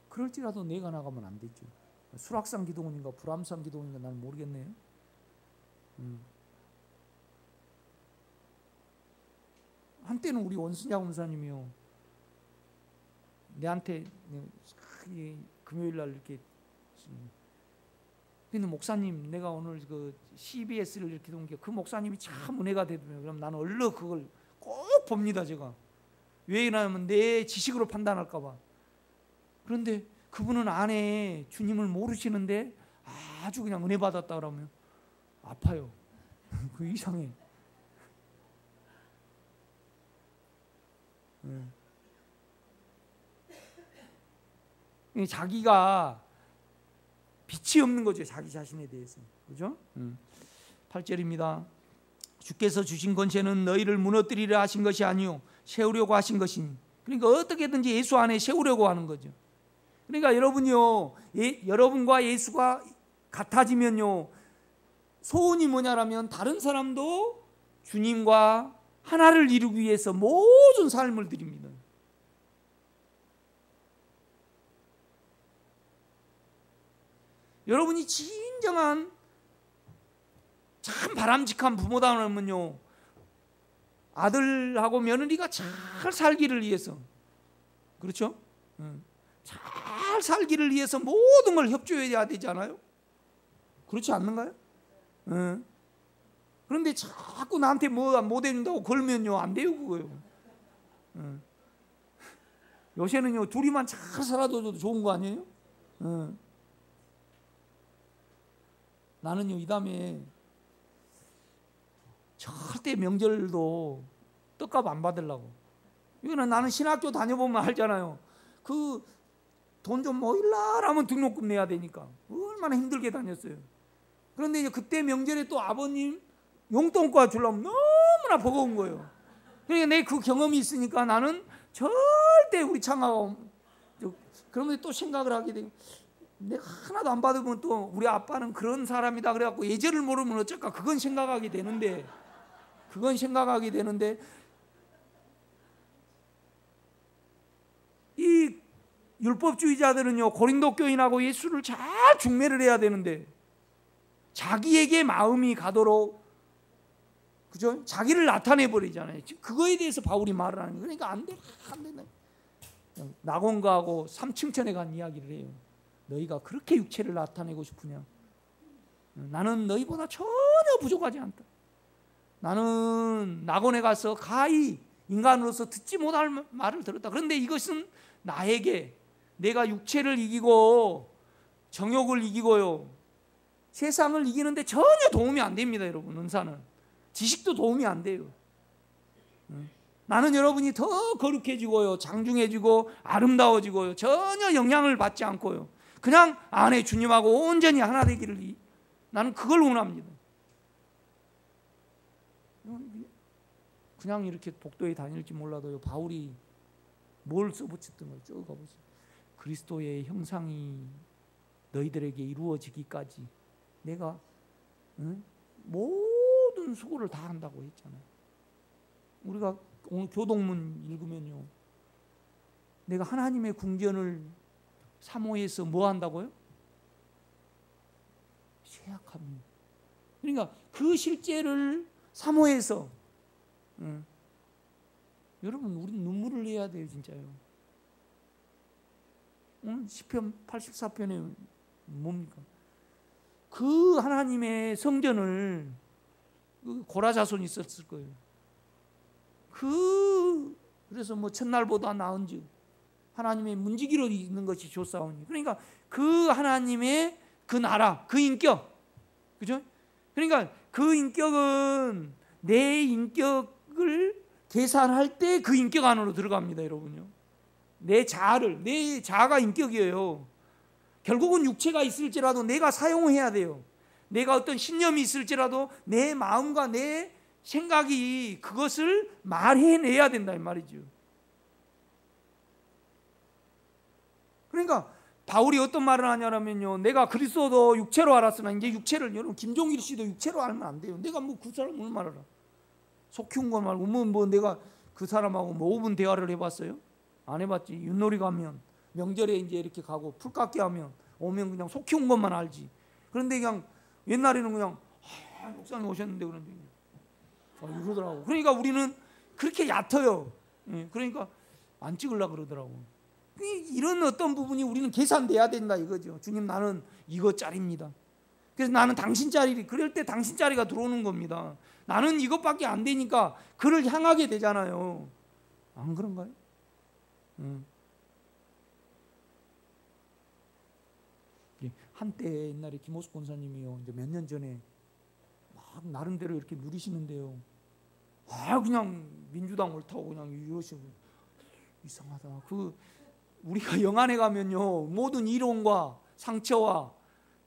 그럴지라도 내가 나가면 안 되죠. 수락산 기도원인가 불암산 기도원인가 나는 모르겠네요. 한때는 우리 원순자 검사님이요, 내한테 금요일 날 이렇게, 근데 목사님 내가 오늘 그 CBS를 이렇게 본 게 그 목사님이 참 은혜가 되더라고요. 그럼 나는 얼른 그걸 꼭 봅니다. 제가 왜 그러냐면 내 지식으로 판단할까 봐. 그런데 그분은 안에 주님을 모르시는데 아주 그냥 은혜 받았다 그러면 아파요. 그 이상해. 자기가 빛이 없는 거죠. 자기 자신에 대해서. 그죠? 8절입니다. 주께서 주신 권세는 너희를 무너뜨리려 하신 것이 아니요 세우려고 하신 것이니. 그러니까 어떻게든지 예수 안에 세우려고 하는 거죠. 그러니까 여러분요, 여러분과 예수가 같아지면요, 소원이 뭐냐라면 다른 사람도 주님과 하나를 이루기 위해서 모든 삶을 드립니다. 여러분이 진정한 참 바람직한 부모다면요, 아들하고 며느리가 잘 살기를 위해서, 그렇죠? 잘 살기를 위해서 모든 걸 협조해야 되잖아요. 그렇지 않는가요? 그런데 자꾸 나한테 뭐 못 해준다고 걸면요, 안 돼요 그거요. 요새는요 둘이만 잘 살아도 좋은 거 아니에요? 나는요 이 다음에 절대 명절도 떡값 안 받으려고. 이거는 나는 신학교 다녀보면 알잖아요. 그 돈 좀 모일라 하면 등록금 내야 되니까 얼마나 힘들게 다녔어요. 그런데 이제 그때 명절에 또 아버님 용돈과 주려면 너무나 버거운 거예요. 그러니까 내 그 경험이 있으니까 나는 절대 우리 창하가, 그러면 또 생각을 하게 돼요. 내가 하나도 안 받으면 또 우리 아빠는 그런 사람이다 그래갖고 예절을 모르면 어쩔까, 그건 생각하게 되는데 이 율법주의자들은요 고린도 교인하고 예수를 잘 중매를 해야 되는데 자기에게 마음이 가도록, 그죠? 자기를 나타내 버리잖아요. 그거에 대해서 바울이 말을 하는 거예요. 그러니까 안 된다. 낙원가하고 삼층천에 간 이야기를 해요. 너희가 그렇게 육체를 나타내고 싶으냐? 나는 너희보다 전혀 부족하지 않다. 나는 낙원에 가서 가히 인간으로서 듣지 못할 말을 들었다. 그런데 이것은 나에게, 내가 육체를 이기고 정욕을 이기고요, 세상을 이기는데 전혀 도움이 안 됩니다. 여러분, 은사는 지식도 도움이 안 돼요. 나는 여러분이 더 거룩해지고요, 장중해지고 아름다워지고요, 전혀 영향을 받지 않고요, 그냥 안에 주님하고 온전히 하나 되기를, 나는 그걸 원합니다. 그냥 이렇게 복도에 다닐지 몰라도요, 바울이 뭘 써붙였던 걸 써가보세요. 그리스도의 형상이 너희들에게 이루어지기까지 내가 모든 수고를 다 한다고 했잖아요. 우리가 오늘 교동문 읽으면요, 내가 하나님의 궁전을 사모해서 뭐 한다고요? 쇠약합니다. 그러니까 그 실제를 사모해서, 여러분 우리 눈물을 내야 돼요 진짜요. 시편 84편에 뭡니까? 그 하나님의 성전을, 고라 자손이 있었을 거예요. 그래서 뭐 첫날보다 나은즉 하나님의 문지기로 있는 것이 좋사오니, 그러니까 그 하나님의 그 나라, 그 인격, 그죠? 그러니까 그 인격은 내 인격을 계산할 때 그 인격 안으로 들어갑니다, 여러분요. 내 자아가 인격이에요. 결국은 육체가 있을지라도 내가 사용해야 돼요. 내가 어떤 신념이 있을지라도 내 마음과 내 생각이 그것을 말해내야 된다 이 말이죠. 그러니까 바울이 어떤 말을 하냐면요, 내가 그리스도도 육체로 알았으나 이제 육체를, 여러분 김종길 씨도 육체로 알면 안 돼요. 내가 뭐 그 사람 얼마나 알아? 속 키운 거 말고 뭐 내가 그 사람하고 뭐 5분 대화를 해봤어요? 안 해봤지. 윷놀이 가면 명절에 이제 이렇게 가고 풀깎기 하면 오면 그냥 속 키운 것만 알지. 그런데 그냥 옛날에는 그냥 목사님 오셨는데 그런데 이러더라고. 그러니까 우리는 그렇게 얕아요. 그러니까 안 찍으려고 그러더라고. 이런 어떤 부분이 우리는 계산돼야 된다 이거죠. 주님, 나는 이것짜리입니다. 그래서 나는 당신짜리, 그럴 때 당신짜리가 들어오는 겁니다. 나는 이것밖에 안 되니까 그를 향하게 되잖아요. 안 그런가요? 한때 옛날에 김호수 권사님이요, 이제 몇 년 전에 막 나름대로 이렇게 누리시는데요, 그냥 민주당 옳다고 그냥 이러시고, 이상하다. 우리가 영안에 가면요, 모든 이론과 상처와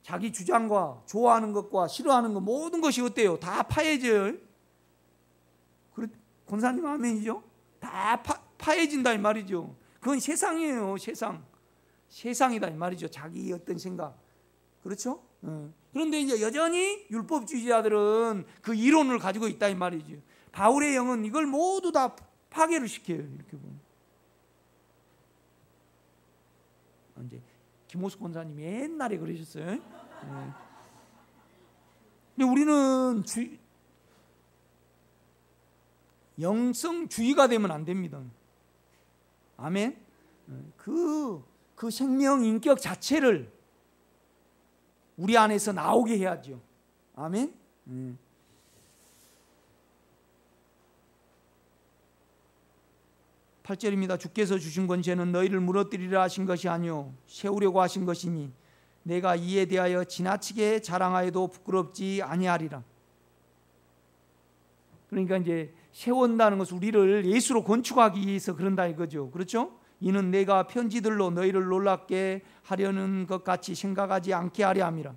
자기 주장과 좋아하는 것과 싫어하는 것, 모든 것이 어때요? 다 파해져요. 권사님 아멘이죠? 다 파해진다 이 말이죠. 그건 세상이에요. 세상이다 이 말이죠. 자기 어떤 생각, 그렇죠? 그런데 이제 여전히 율법주의자들은 그 이론을 가지고 있다 이 말이죠. 바울의 영은 이걸 모두 다 파괴를 시켜요. 이렇게 보면. 이제 김호수 권사님이 옛날에 그러셨어요. 근데 우리는 영성주의가 되면 안 됩니다. 아멘. 그 생명 인격 자체를 우리 안에서 나오게 해야죠. 아멘. 8절입니다. 주께서 주신 권세는 너희를 무너뜨리려 하신 것이 아니요 세우려고 하신 것이니 내가 이에 대하여 지나치게 자랑하여도 부끄럽지 아니하리라. 그러니까 이제 세운다는 것은 우리를 예수로 건축하기 위해서 그런다 이거죠. 그렇죠? 이는 내가 편지들로 너희를 놀랍게 하려는 것 같이 생각하지 않게 하려 함이라.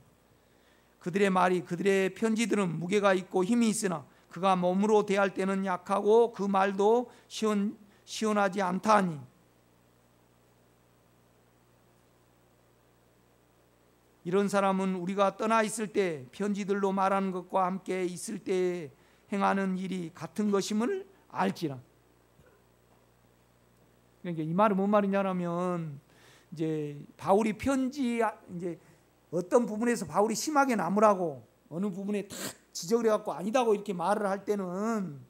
그들의 말이, 그들의 편지들은 무게가 있고 힘이 있으나 그가 몸으로 대할 때는 약하고 그 말도 시원하지 않다 하니, 이런 사람은 우리가 떠나 있을 때 편지들로 말하는 것과 함께 있을 때 행하는 일이 같은 것임을 알지라. 그러니까 이 말은 뭔 말이냐면, 이제 바울이 편지, 이제 어떤 부분에서 바울이 심하게 나무라고 어느 부분에 탁 지적을 해갖고 아니다고 이렇게 말을 할 때는,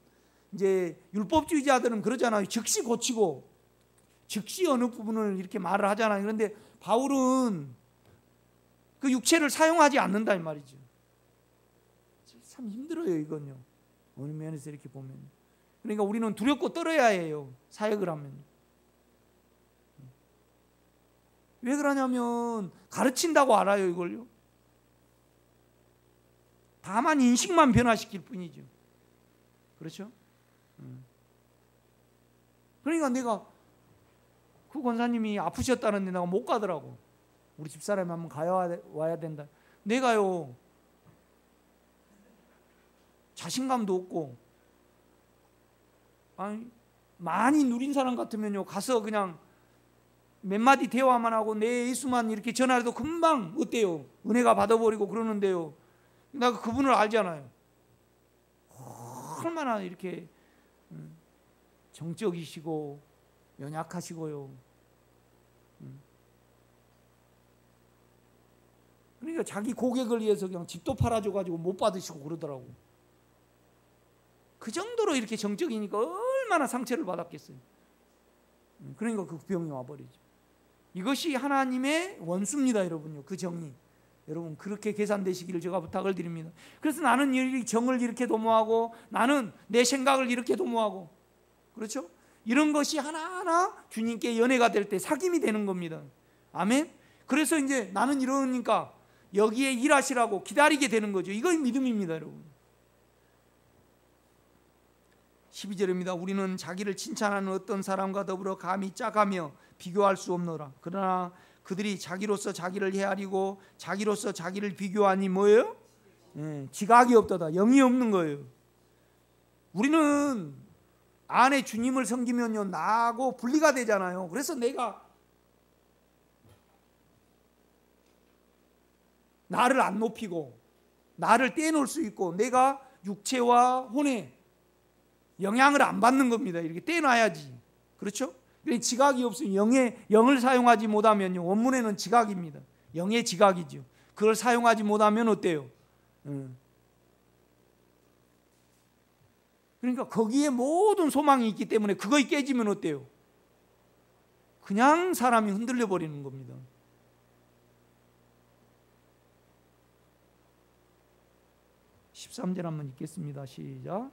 이제 율법주의자들은 그러잖아요. 즉시 고치고 즉시 어느 부분을 이렇게 말을 하잖아요. 그런데 바울은 그 육체를 사용하지 않는다 이 말이죠. 참 힘들어요 이건요. 어느 면에서 이렇게 보면. 그러니까 우리는 두렵고 떨어야 해요, 사역을 하면. 왜 그러냐면 가르친다고 알아요 이걸요. 다만 인식만 변화시킬 뿐이죠. 그렇죠? 그러니까 내가 그 권사님이 아프셨다는데 내가 못 가더라고. 우리 집사람이 한번 와야 된다. 내가요 자신감도 없고, 많이 누린 사람 같으면요 가서 그냥 몇 마디 대화만 하고 내 예수만 이렇게 전화해도 금방 어때요? 은혜가 받아버리고 그러는데요, 내가 그분을 알잖아요. 얼마나 이렇게 정적이시고 연약하시고요. 그러니까 자기 고객을 위해서 그냥 집도 팔아줘가지고 못 받으시고 그러더라고. 그 정도로 이렇게 정적이니까 얼마나 상처를 받았겠어요. 그러니까 그 병이 와버리죠. 이것이 하나님의 원수입니다 여러분요. 그 정이 여러분 그렇게 계산되시기를 제가 부탁을 드립니다. 그래서 나는 이 정을 이렇게 도모하고, 나는 내 생각을 이렇게 도모하고, 그렇죠? 이런 것이 하나하나 주님께 연애가 될 때 사귐이 되는 겁니다. 아멘. 그래서 이제 나는 이러니까 여기에 일하시라고 기다리게 되는 거죠. 이거 믿음입니다 여러분. 12절입니다. 우리는 자기를 칭찬하는 어떤 사람과 더불어 감히 짜가며 비교할 수 없노라. 그러나 그들이 자기로서 자기를 헤아리고 자기로서 자기를 비교하니 뭐예요? 지각이 없도다. 영이 없는 거예요. 우리는 안에 주님을 섬기면요 나하고 분리가 되잖아요. 그래서 내가 나를 안 높이고 나를 떼놓을 수 있고 내가 육체와 혼에 영향을 안 받는 겁니다. 이렇게 떼놔야지. 그렇죠? 지각이 없으면 영을 사용하지 못하면요. 원문에는 지각입니다. 영의 지각이죠. 그걸 사용하지 못하면 어때요? 그러니까 거기에 모든 소망이 있기 때문에 그거이 깨지면 어때요? 그냥 사람이 흔들려 버리는 겁니다. (13절) 한번 읽겠습니다. 시작.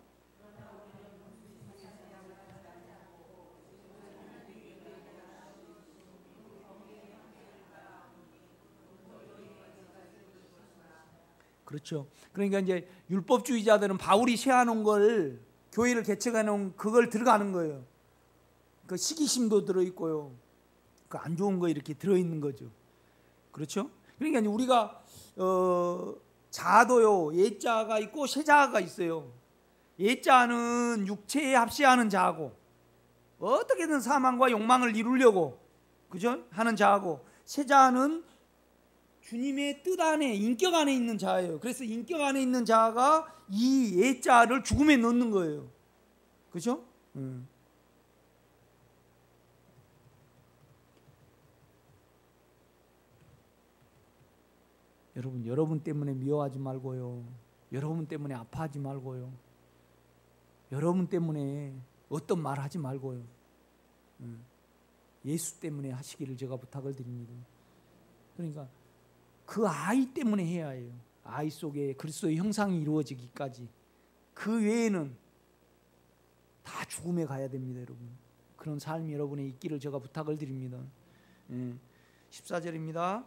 그렇죠. 그러니까 이제 율법주의자들은 바울이 세워놓은 걸, 교회를 개척해 놓은 그걸 들어가는 거예요. 그 시기심도 들어있고요. 그 안 좋은 거 이렇게 들어있는 거죠. 그렇죠? 그러니까 우리가 자도요, 예자가 있고 세자가 있어요. 예자는 육체에 합시하는 자하고 어떻게든 사망과 욕망을 이루려고, 그죠? 하는 자하고, 세자는 주님의 뜻 안에, 인격 안에 있는 자예요. 그래서 인격 안에 있는 자가 이 예자를 죽음에 넣는 거예요. 그죠? 여러분 때문에 미워하지 말고요. 여러분 때문에 아파하지 말고요. 여러분 때문에 어떤 말 하지 말고요. 예수 때문에 하시기를 제가 부탁을 드립니다. 그러니까 그 아이 때문에 해야 해요. 아이 속에 그리스도의 형상이 이루어지기까지. 그 외에는 다 죽음에 가야 됩니다, 여러분. 그런 삶이 여러분의 있기를 제가 부탁을 드립니다. 14절입니다.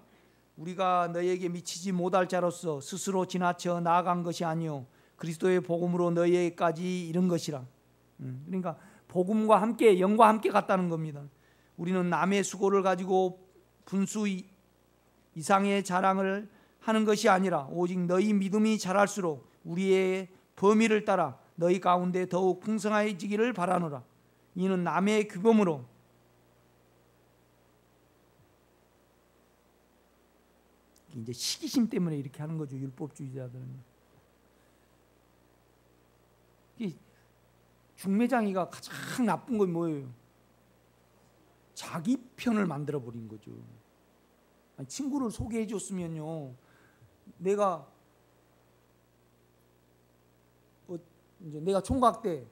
우리가 너희에게 미치지 못할 자로서 스스로 지나쳐 나아간 것이 아니요 그리스도의 복음으로 너희에게까지 이른 것이라. 그러니까 복음과 함께, 영과 함께 갔다는 겁니다. 우리는 남의 수고를 가지고 분수 이상의 자랑을 하는 것이 아니라 오직 너희 믿음이 자랄수록 우리의 범위를 따라 너희 가운데 더욱 풍성해지기를 바라노라. 이는 남의 규범으로 이제 시기심 때문에 이렇게 하는 거죠. 율법주의자들은. 중매장이가 가장 나쁜 건 뭐예요? 자기 편을 만들어 버린 거죠. 친구를 소개해 줬으면요, 내가 총각 때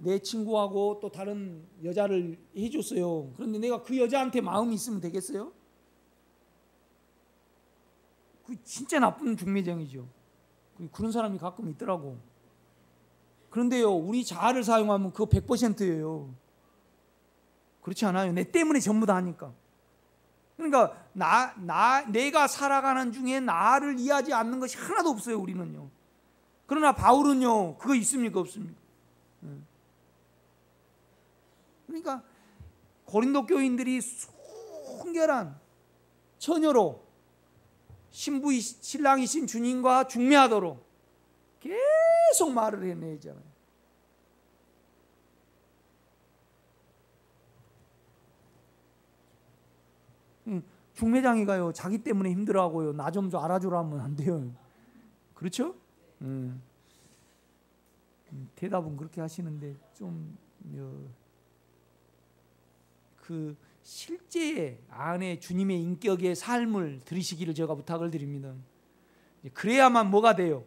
내 친구하고 또 다른 여자를 해줬어요. 그런데 내가 그 여자한테 마음이 있으면 되겠어요? 그 진짜 나쁜 중매장이죠. 그런 사람이 가끔 있더라고. 그런데요, 우리 자아를 사용하면 그거 100%예요. 그렇지 않아요? 내 때문에 전부 다 하니까. 그러니까 내가 살아가는 중에 나를 이해하지 않는 것이 하나도 없어요, 우리는요. 그러나 바울은요, 그거 있습니까, 없습니까? 그러니까 고린도 교인들이 순결한 처녀로 신랑이신 주님과 중매하도록 계속 말을 해내잖아요. 중매장이가요, 자기 때문에 힘들어하고요, 나 좀 알아주라 하면 안 돼요. 그렇죠? 대답은 그렇게 하시는데 좀 그 실제 안에 주님의 인격의 삶을 들으시기를 제가 부탁을 드립니다. 그래야만 뭐가 돼요?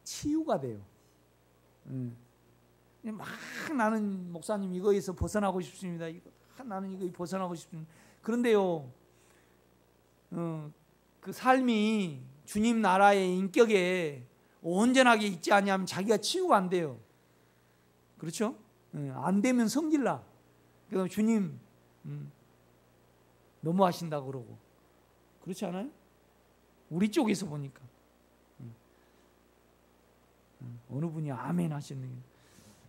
치유가 돼요. 막 나는 목사님 이거에서 벗어나고 싶습니다. 나는 이거 벗어나고 싶습니다. 그런데요, 그 삶이 주님 나라의 인격에 온전하게 있지 않으면 자기가 치유가 안 돼요. 그렇죠? 안 되면 성질나. 그래서 주님 너무 하신다고 그러고. 그렇지 않아요? 우리 쪽에서 보니까 어느 분이 아멘 하셨네요.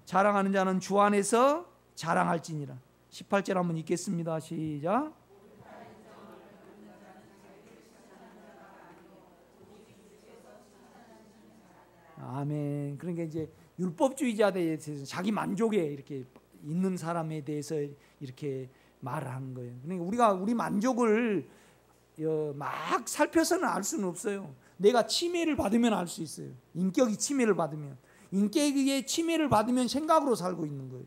자랑하는 자는 주 안에서 자랑할지니라. 18절 한번 읽겠습니다. 시작. 아멘. 그러니까 이제 율법주의자에 대해서 자기 만족에 이렇게 있는 사람에 대해서 이렇게 말을 하는 거예요. 그러니까 우리가 우리 만족을 막 살펴서는 알 수는 없어요. 내가 침해를 받으면 알 수 있어요. 인격이 침해를 받으면. 인격의 침해를 받으면 생각으로 살고 있는 거예요.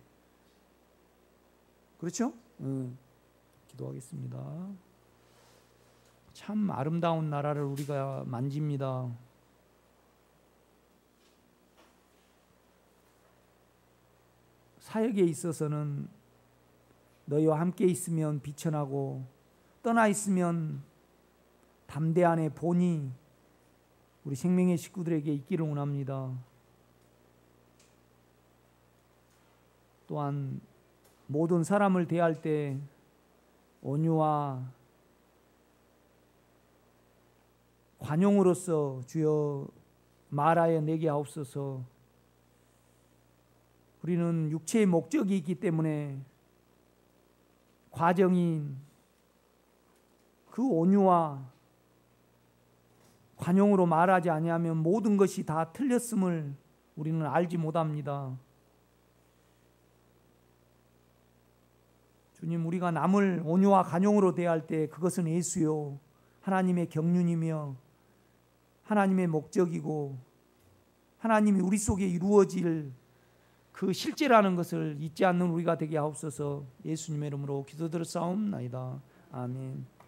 그렇죠? 기도하겠습니다. 참 아름다운 나라를 우리가 만집니다. 사역에 있어서는 너희와 함께 있으면 비천하고 떠나 있으면 담대한의 본이 우리 생명의 식구들에게 있기를 원합니다. 또한 모든 사람을 대할 때 온유와 관용으로서 주여 말하여 내게 하옵소서. 우리는 육체의 목적이 있기 때문에 과정인 그 온유와 관용으로 말하지 아니하면 모든 것이 다 틀렸음을 우리는 알지 못합니다. 주님, 우리가 남을 온유와 관용으로 대할 때 그것은 예수요 하나님의 경륜이며 하나님의 목적이고 하나님이 우리 속에 이루어질 그 실제라는 것을 잊지 않는 우리가 되게 하옵소서. 예수님의 이름으로 기도드렸사옵나이다. 아멘.